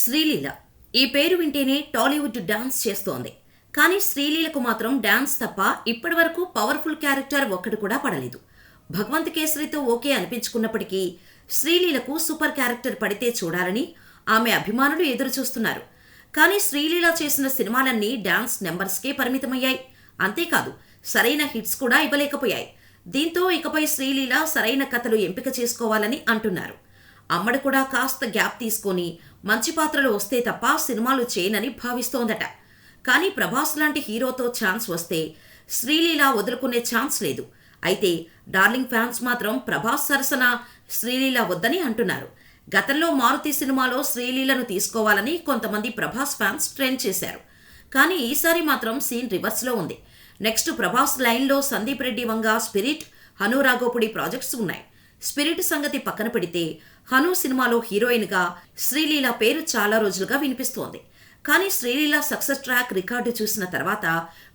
శ్రీలీల ఈ పేరు వింటేనే టాలీవుడ్ డాన్స్ చేస్తోంది. కానీ శ్రీలీలకు మాత్రం డాన్స్ తప్ప ఇప్పటివరకు పవర్ఫుల్ క్యారెక్టర్ ఒక్కటి కూడా పడలేదు. భగవంత్ కేసరితో ఓకే అనిపించుకున్నప్పటికీ శ్రీలీలకు సూపర్ క్యారెక్టర్ పడితే చూడాలని ఆమె అభిమానులు ఎదురు చూస్తున్నారు. కానీ శ్రీలీల చేసిన సినిమాలన్నీ డాన్స్ నెంబర్స్కే పరిమితమయ్యాయి. అంతేకాదు సరైన హిట్స్ కూడా ఇవ్వలేకపోయాయి. దీంతో ఇకపై శ్రీలీల సరైన కథలు ఎంపిక చేసుకోవాలని అంటున్నారు. అమ్మడు కూడా కాస్త గ్యాప్ తీసుకొని మంచి పాత్రలు వస్తే తప్ప సినిమాలు చేయనని భావిస్తోందట. కానీ ప్రభాస్ లాంటి హీరోతో ఛాన్స్ వస్తే శ్రీలీల వదులుకునే ఛాన్స్ లేదు. అయితే డార్లింగ్ ఫ్యాన్స్ మాత్రం ప్రభాస్ సరసన శ్రీలీల వద్దని అంటున్నారు. గతంలో మారుతి సినిమాలో శ్రీలీలను తీసుకోవాలని కొంతమంది ప్రభాస్ ఫ్యాన్స్ ట్రెండ్ చేశారు. కానీ ఈసారి మాత్రం సీన్ రివర్స్లో ఉంది. నెక్స్ట్ ప్రభాస్ లైన్లో సందీప్ రెడ్డి వంగ, స్పిరిట్, హను రాఘోపుడి ప్రాజెక్ట్స్ ఉన్నాయి. స్పిరిట్ సంగతి పక్కన పెడితే హను సినిమాలో హీరోయిన్గా శ్రీలీల పేరు చాలా రోజులుగా వినిపిస్తోంది. కానీ శ్రీలీల సక్సెస్ ట్రాక్ రికార్డు చూసిన తర్వాత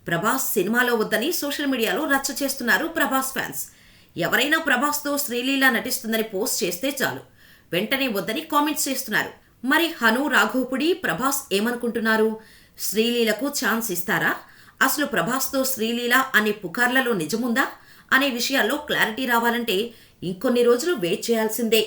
ప్రభాస్ సినిమాలో వద్దని సోషల్ మీడియాలో రచ్చ చేస్తున్నారు ప్రభాస్ ఫ్యాన్స్. ఎవరైనా ప్రభాస్తో శ్రీలీల నటిస్తుందని పోస్ట్ చేస్తే చాలు వెంటనే వద్దని కామెంట్స్ చేస్తున్నారు. మరి హను రాఘోపుడి, ప్రభాస్ ఏమనుకుంటున్నారు? శ్రీలీలకు ఛాన్స్ ఇస్తారా? అసలు ప్రభాస్తో శ్రీలీల అనే పుకార్లలో నిజముందా అనే విషయాల్లో క్లారిటీ రావాలంటే ఇంకొన్ని రోజులు వెయిట్ చేయాల్సిందే.